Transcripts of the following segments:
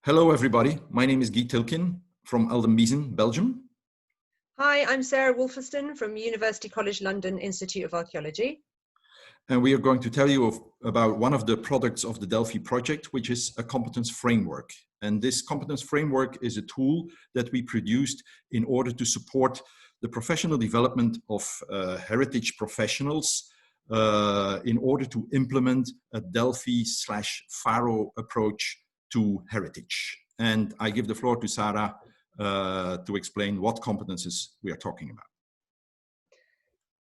Hello, everybody. My name is Guy Tilkin from Eldenbiezen, Belgium. Hi, I'm Sarah Wolferston from University College London Institute of Archaeology. And we are going to tell you about one of the products of the DELPHI project, which is a competence framework. And this competence framework is a tool that we produced in order to support the professional development of heritage professionals in order to implement a DELPHI/Faro approach to heritage. And I give the floor to Sarah to explain what competences we are talking about.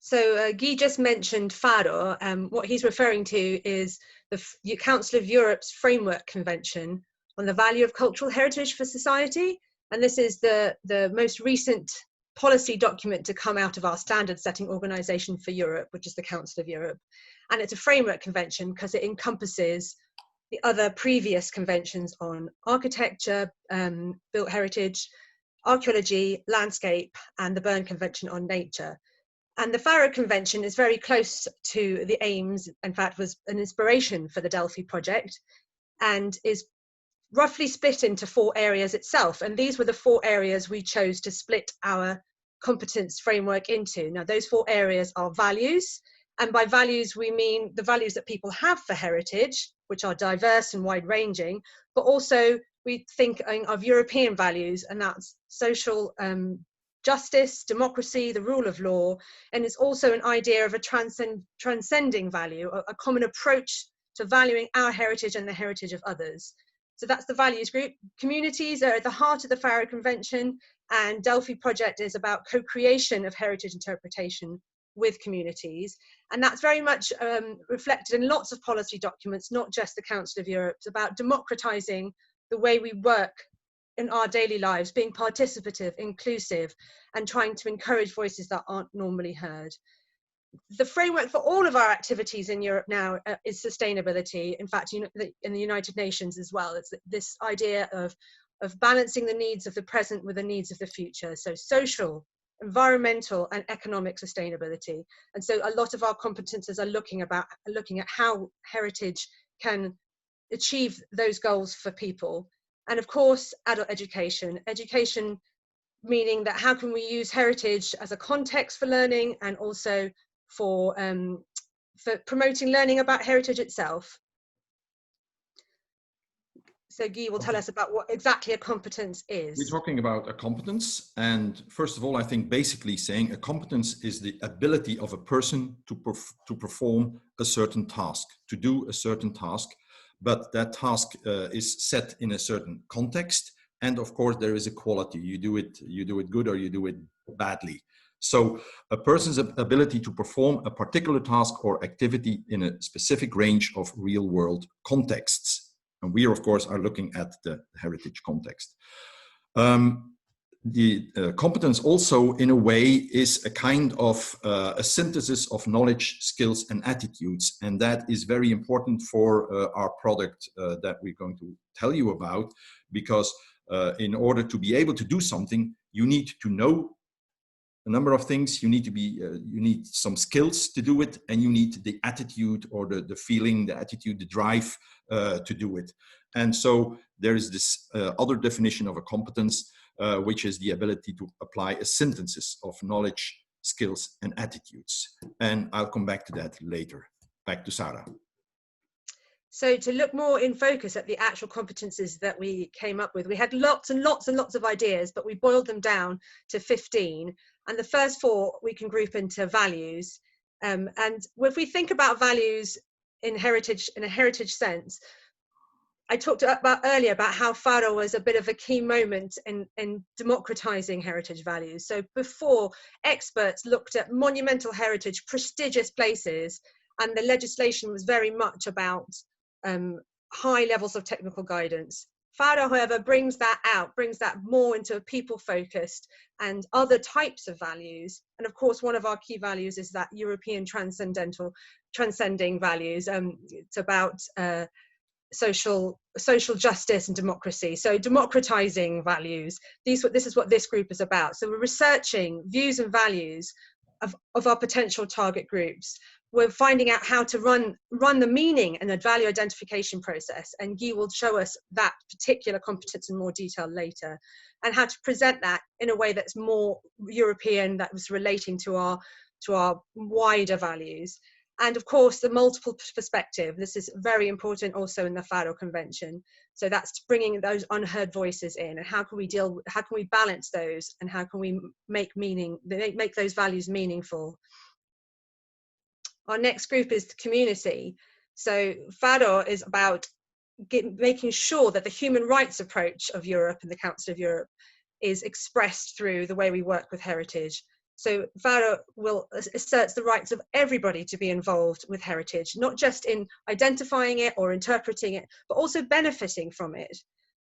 So Guy just mentioned Faro. What he's referring to is the Council of Europe's Framework Convention on the Value of Cultural Heritage for Society. And this is the most recent policy document to come out of our standard setting organization for Europe, which is the Council of Europe. And it's a framework convention because it encompasses the other previous conventions on architecture, built heritage, archaeology, landscape, and the Berne Convention on nature. And the Faro Convention is very close to the aims, in fact, was an inspiration for the DELPHI project, and is roughly split into 4 areas itself. And these were the 4 areas we chose to split our competence framework into. Now, those 4 areas are values. And by values, we mean the values that people have for heritage, which are diverse and wide-ranging, but also we think of European values, and that's social justice, democracy, the rule of law, and it's also an idea of a transcending value, a common approach to valuing our heritage and the heritage of others. So that's the values group. Communities are at the heart of the Faro Convention, and DELPHI project is about co-creation of heritage interpretation with communities. And that's very much reflected in lots of policy documents, not just the Council of Europe. It's about democratizing the way we work in our daily lives, being participative, inclusive, and trying to encourage voices that aren't normally heard. The framework for all of our activities in Europe now is sustainability. In fact, in the United Nations as well, it's this idea of balancing the needs of the present with the needs of the future. So social, environmental, and economic sustainability. And so a lot of our competences are looking at how heritage can achieve those goals for people. And of course, adult education. Education meaning that how can we use heritage as a context for learning, and also for promoting learning about heritage itself. So Guy will tell us about what exactly a competence is. We're talking about a competence, and first of all, I think basically saying a competence is the ability of a person to perform a certain task, to do a certain task, but that task is set in a certain context, and of course there is a quality. You do it good or you do it badly. So a person's ability to perform a particular task or activity in a specific range of real-world contexts. And we, of course, are looking at the heritage context. The competence also, in a way, is a kind of a synthesis of knowledge, skills, and attitudes. And that is very important for our product that we're going to tell you about, because in order to be able to do something, you need to know a number of things. You need to be, you need some skills to do it, and you need the attitude or the feeling, the attitude, the drive to do it. And so there is this other definition of a competence, which is the ability to apply a synthesis of knowledge, skills, and attitudes. And I'll come back to that later. Back to Sarah. So to look more in focus at the actual competences that we came up with, we had lots and lots and lots of ideas, but we boiled them down to 15. And the first 4 we can group into values. And if we think about values in heritage, in a heritage sense, I talked about earlier about how Faro was a bit of a key moment in democratizing heritage values. So before, experts looked at monumental heritage, prestigious places, and the legislation was very much about high levels of technical guidance. Faro, however, brings that out, brings that more into a people-focused and other types of values. And of course, one of our key values is that European transcending values. It's about social justice and democracy. So democratizing values. This is what this group is about. So we're researching views and values of our potential target groups, we're finding out how to run the meaning and the value identification process, and Guy will show us that particular competence in more detail later, and how to present that in a way that's more European, that was relating to our wider values. And of course, the multiple perspective. This is very important also in the Faro Convention. So that's bringing those unheard voices in, and how can we balance those, and how can we make those values meaningful. Our next group is the community. So Faro is about making sure that the human rights approach of Europe and the Council of Europe is expressed through the way we work with heritage. So Faro asserts the rights of everybody to be involved with heritage, not just in identifying it or interpreting it, but also benefiting from it.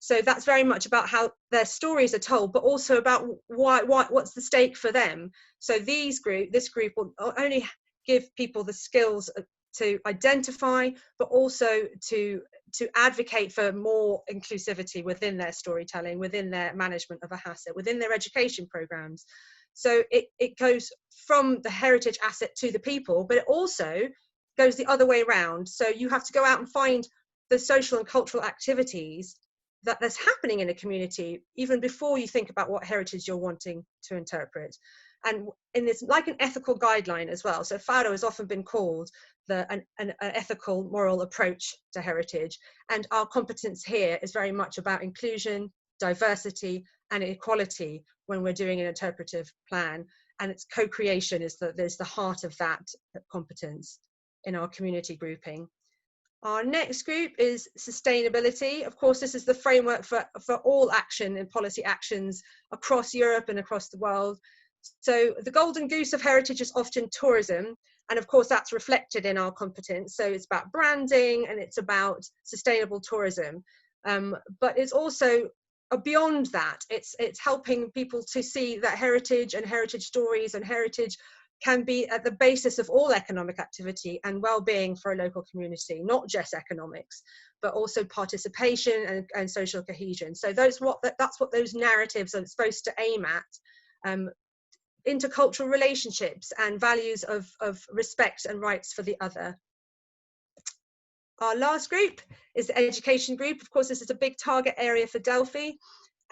So that's very much about how their stories are told, but also about what's the stake for them. So this group will not only give people the skills to identify, but also to advocate for more inclusivity within their storytelling, within their management of a asset, within their education programs. So it goes from the heritage asset to the people, but it also goes the other way around. So you have to go out and find the social and cultural activities that's happening in a community, even before you think about what heritage you're wanting to interpret. And it's like an ethical guideline as well. So Faro has often been called an ethical, moral approach to heritage. And our competence here is very much about inclusion, diversity, and equality when we're doing an interpretive plan. And it's co-creation is the heart of that competence in our community grouping. Our next group is sustainability. Of course, this is the framework for all action and policy actions across Europe and across the world. So the golden goose of heritage is often tourism. And of course, that's reflected in our competence. So it's about branding and it's about sustainable tourism. But it's also beyond that. It's helping people to see that heritage and heritage stories and heritage can be at the basis of all economic activity and well-being for a local community, not just economics, but also participation and social cohesion. So that's what those narratives are supposed to aim at. Intercultural relationships and values of respect and rights for the other. Our last group is the education group. Of course, this is a big target area for DELPHI,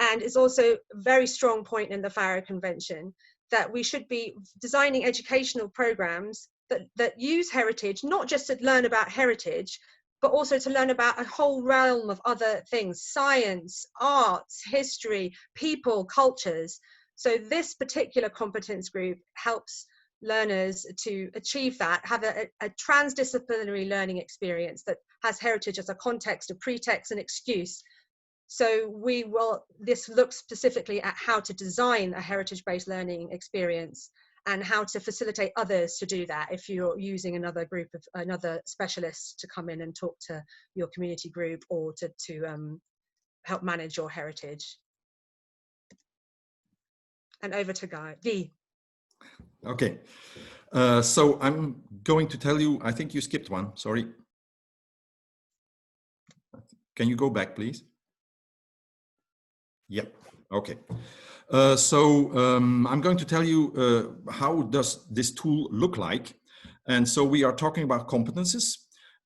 and is also a very strong point in the Faro Convention that we should be designing educational programs that use heritage, not just to learn about heritage, but also to learn about a whole realm of other things: science, arts, history, people, cultures. So this particular competence group helps learners to achieve that, have a transdisciplinary learning experience that has heritage as a context, a pretext, an excuse. So this looks specifically at how to design a heritage-based learning experience and how to facilitate others to do that if you're using another specialist to come in and talk to your community group or to help manage your heritage. And over to Guy. Okay, so I'm going to tell you, I think you skipped one, sorry. Can you go back, please? Yep, okay. I'm going to tell you how does this tool look like. And so we are talking about competences,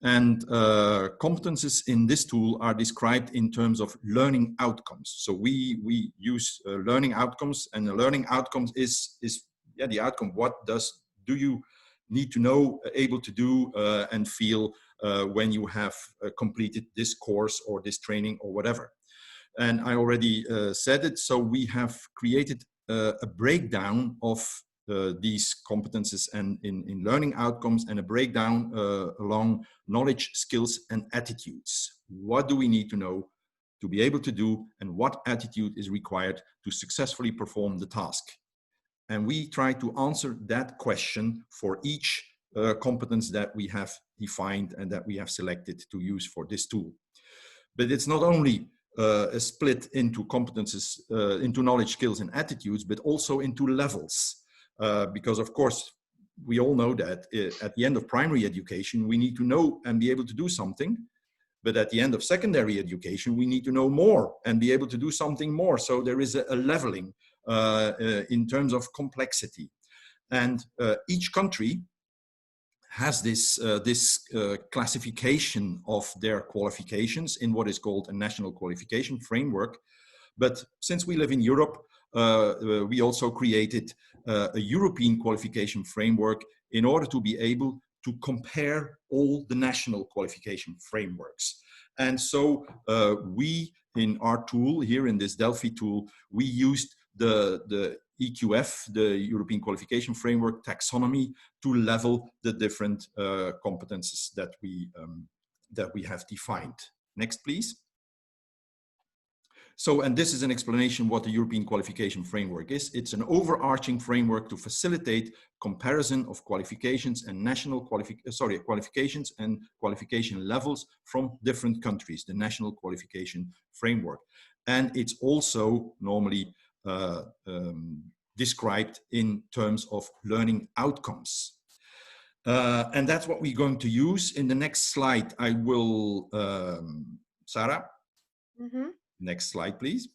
and competences in this tool are described in terms of learning outcomes. So we use learning outcomes, and the learning outcomes is the outcome. What do you need to know, able to do and feel when you have completed this course or this training or whatever. And I already said it, so we have created a breakdown of these competences and in learning outcomes, and a breakdown along knowledge, skills, and attitudes. What do we need to know to be able to do, and what attitude is required to successfully perform the task? And we try to answer that question for each competence that we have defined and that we have selected to use for this tool. But it's not only a split into competences, into knowledge, skills, and attitudes, but also into levels. Because of course, we all know that at the end of primary education, we need to know and be able to do something. But at the end of secondary education, we need to know more and be able to do something more. So there is a leveling in terms of complexity. And each country has this classification of their qualifications in what is called a national qualification framework. But since we live in Europe, we also created a European qualification framework in order to be able to compare all the national qualification frameworks. And so we, in our tool here in this DELPHI tool, we used the EQF, the European Qualification Framework taxonomy, to level the different competences that we have defined. Next, please. So, and this is an explanation what the European Qualification Framework is. It's an overarching framework to facilitate comparison of qualifications and national qualifications and qualification levels from different countries, the national qualification framework. And it's also normally described in terms of learning outcomes. And that's what we're going to use. In the next slide, I will, Sarah? Mm-hmm. Next slide, please.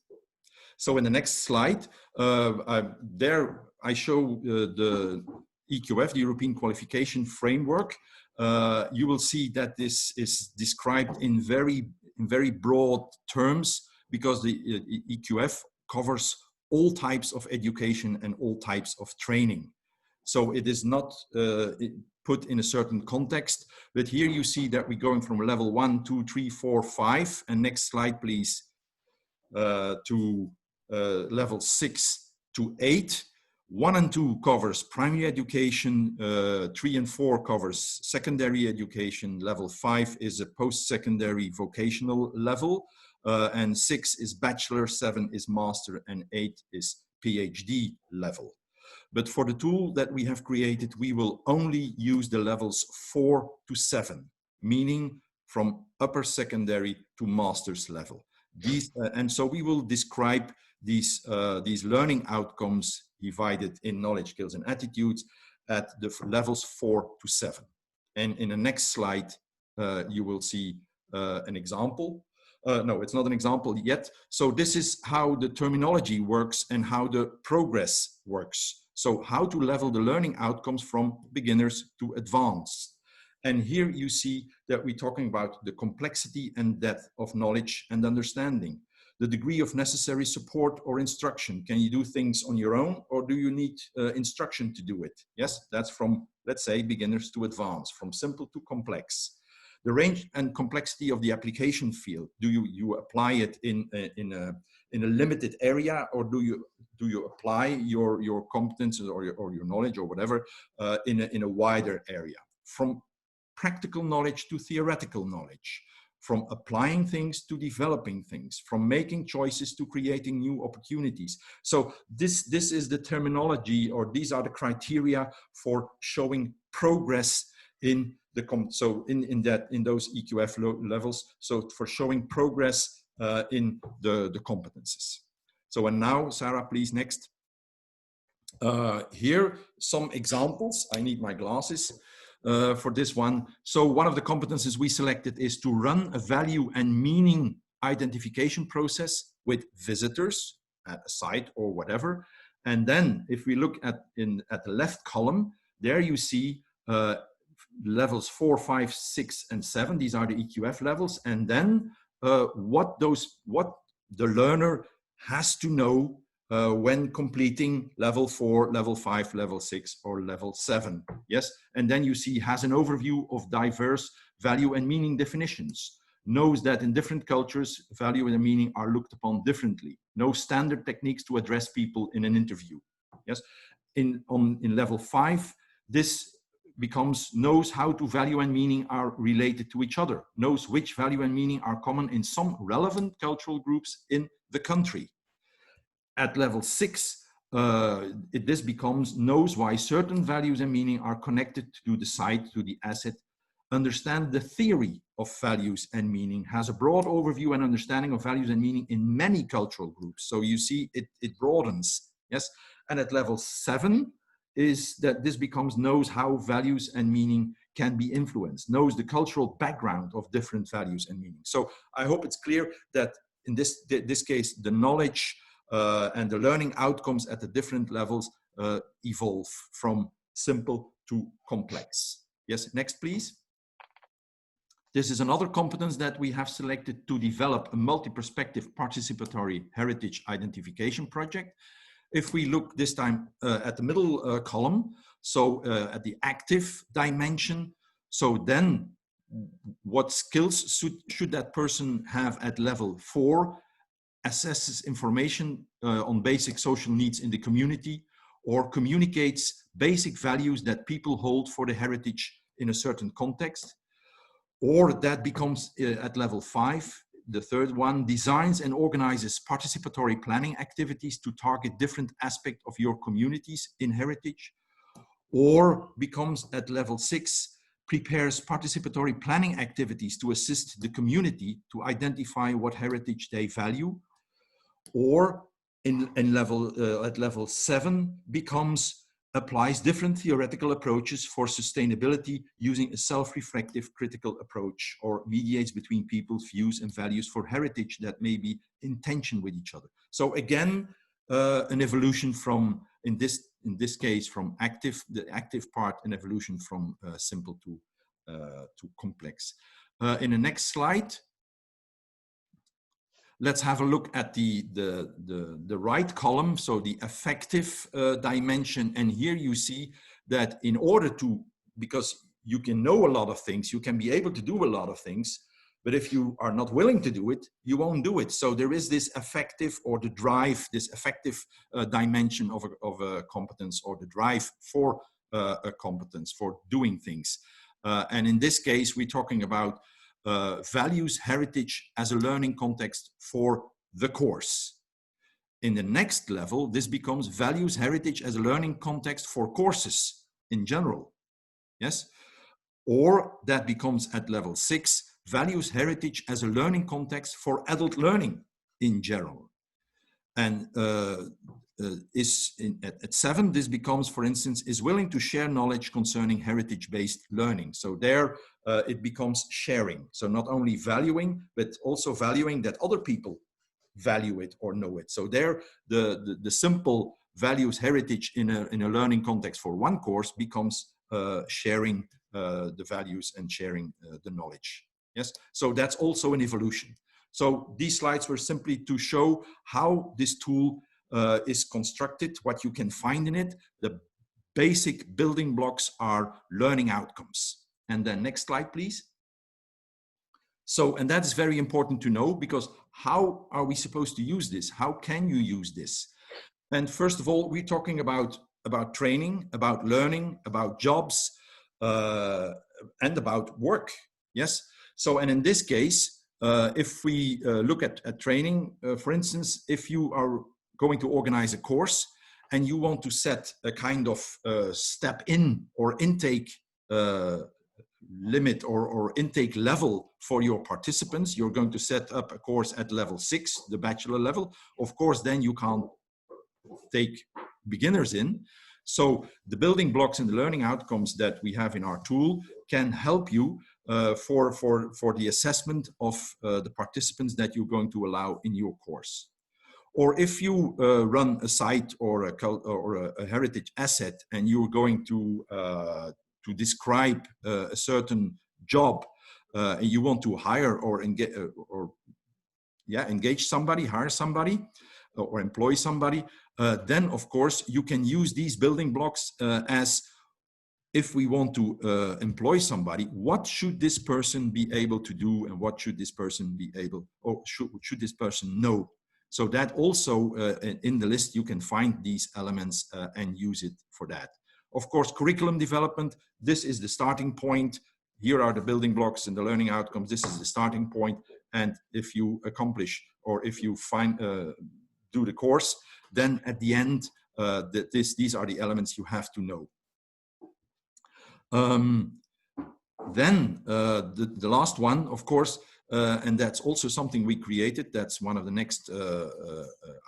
So in the next slide, there I show the EQF, the European Qualification Framework. You will see that this is described in very broad terms, because the EQF covers all types of education and all types of training. So it is not put in a certain context, but here you see that we're going from level 1, 2, 3, 4, 5, and next slide, please. To level 6 to 8. 1 and 2 covers primary education, 3 and 4 covers secondary education, level 5 is a post-secondary vocational level, and 6 is bachelor, 7 is master, and 8 is PhD level. But for the tool that we have created, we will only use the levels 4 to 7, meaning from upper secondary to master's level. And so we will describe these learning outcomes divided in knowledge, skills, and attitudes at the levels 4 to 7. And in the next slide, you will see an example. No, it's not an example yet. So this is how the terminology works and how the progress works. So how to level the learning outcomes from beginners to advanced. And here you see that we're talking about the complexity and depth of knowledge and understanding, the degree of necessary support or instruction. Can you do things on your own, or do you need instruction to do it? Yes, that's from, let's say, beginners to advanced, from simple to complex. The range and complexity of the application field. Do you apply it in a limited area, or do you apply your competences or your knowledge or whatever in a wider area? From practical knowledge to theoretical knowledge, from applying things to developing things, from making choices to creating new opportunities. So this is the terminology, or these are the criteria for showing progress in the in those EQF levels. So for showing progress in the competences. So, and now, Sarah, please, next. Here, some examples. I need my glasses. For this one. So one of the competences we selected is to run a value and meaning identification process with visitors at a site or whatever. And then if we look at the left column, there you see levels 4, 5, 6, and 7. These are the EQF levels. And then what the learner has to know when completing level 4, level 5, level 6, or level 7. Yes, and then you see has an overview of diverse value and meaning definitions, knows that in different cultures, value and meaning are looked upon differently, knows standard techniques to address people in an interview. Yes, in level 5, this knows how to value and meaning are related to each other, knows which value and meaning are common in some relevant cultural groups in the country. At level 6, this knows why certain values and meaning are connected to the site, to the asset, understand the theory of values and meaning, has a broad overview and understanding of values and meaning in many cultural groups. So you see it broadens, yes? And at level 7 is that this knows how values and meaning can be influenced, knows the cultural background of different values and meaning. So I hope it's clear that in this case, the knowledge and the learning outcomes at the different levels evolve from simple to complex. Yes, next please. This is another competence that we have selected to develop a multi-perspective participatory heritage identification project. If we look this time at the middle column, so at the active dimension, so then what skills should that person have at level 4? Assesses information on basic social needs in the community, or communicates basic values that people hold for the heritage in a certain context. Or that becomes at level 5, the third one, designs and organizes participatory planning activities to target different aspects of your communities in heritage. Or becomes at level 6, prepares participatory planning activities to assist the community to identify what heritage they value. Or at level 7 applies different theoretical approaches for sustainability using a self-reflective critical approach, or mediates between people's views and values for heritage that may be in tension with each other. So again, an evolution from, in this case, from the active part, an evolution from simple to complex. In the next slide, let's have a look at the right column, so the affective dimension. And here you see that in order to, because you can know a lot of things, you can be able to do a lot of things, but if you are not willing to do it, you won't do it. So there is this affective, or the drive, this affective dimension of a competence, or the drive for a competence, for doing things. And in this case, we're talking about values heritage as a learning context for the course. In the next level, this becomes values heritage as a learning context for courses in general. Yes. Or that becomes at level 6, values heritage as a learning context for adult learning in general. And at 7, this becomes, for instance, is willing to share knowledge concerning heritage-based learning. So there it becomes sharing. So not only valuing, but also valuing that other people value it or know it. So there, the simple values heritage in a learning context for one course becomes sharing the values and sharing the knowledge. Yes, so that's also an evolution. So these slides were simply to show how this tool is constructed, what you can find in it. The basic building blocks are learning outcomes. And then next slide, please. So, and that's very important to know, because how are we supposed to use this? How can you use this? And first of all, we're talking about training, about learning, about jobs, and about work. Yes. So, and in this case, if we look at training, for instance, if you are going to organize a course and you want to set a kind of step in or intake limit or intake level for your participants, you're going to set up a course at level 6, the bachelor level. Of course, then you can't take beginners in. So the building blocks and the learning outcomes that we have in our tool can help you for the assessment of the participants that you're going to allow in your course. Or if you run a site or a heritage asset and you're going to describe a certain job, and you want to hire or engage somebody, hire somebody, or employ somebody, then of course you can use these building blocks as, if we want to employ somebody, what should this person be able to do, and what should this person be able, or should this person know? So that also in the list you can find these elements and use it for that. Of course, curriculum development, this is the starting point. Here are the building blocks and the learning outcomes. This is the starting point. And if you accomplish, or if you do the course, then at the end, these are the elements you have to know. Then the last one, of course, and that's also something we created, that's one of the next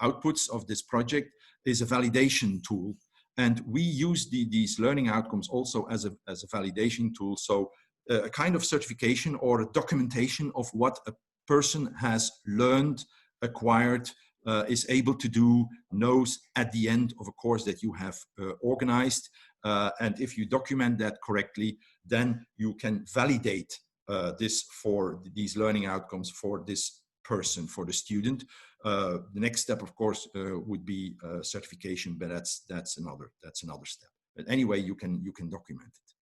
outputs of this project, is a validation tool. And we use these learning outcomes also as a validation tool. So a kind of certification or a documentation of what a person has learned, acquired, is able to do, knows at the end of a course that you have organized. And if you document that correctly, then you can validate this for these learning outcomes for this person, for the student. The next step, of course, would be certification, but that's another step. But anyway, you can document it.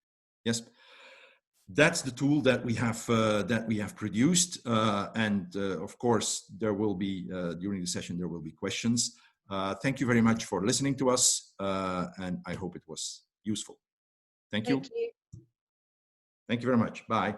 Yes, that's the tool that we have produced, and of course there will be during the session there will be questions. Thank you very much for listening to us, and I hope it was useful. Thank you. Thank you. Thank you very much. Bye.